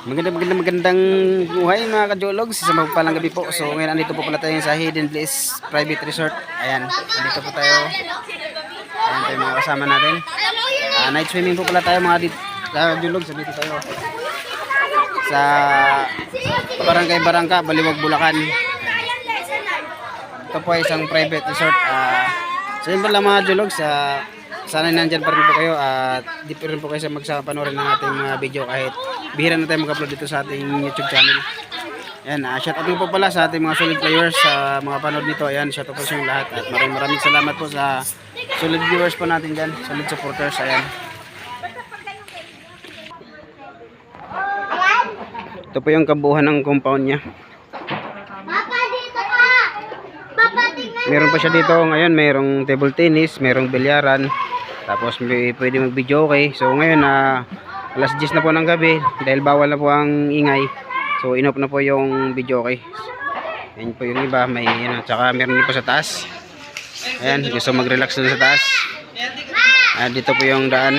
Magandang buhay mga kajologs sa magpalang gabi po. So ngayon andito po pala tayo sa Hidden Bliss Private Resort. Ayan, andito po tayo. Ayan tayo mga kasama natin. Night swimming po pala tayo mga kajologs. Andito tayo sa Barangay Barangka, Baliwag, Bulacan. Ito po ay isang private resort. So yun pala mga kajologs. Sana nandyan pa rin po kayo at di pa rin po kayo magsama panoorin ng ating mga video kahit bihira na tayo mag-upload dito sa ating YouTube channel. Ayan, shout out po pala sa ating mga solid players sa mga panood nito. Ayan, shout out po sa inyong lahat at maraming salamat po sa solid viewers po natin dyan, solid supporters. Ayan. Ito po yung kabuuan ng compound niya. Meron pa siya dito ngayon, mayroong table tennis, mayroong bilyaran. Tapos pwede mag-video okay. So ngayon alas 10 na po ng gabi dahil bawal na po ang ingay. So inop na po yung video okay. Ayan po yung iba, may tsaka meron din po sa taas. Ayan, gusto mag-relax dun sa taas. Dito po yung daan.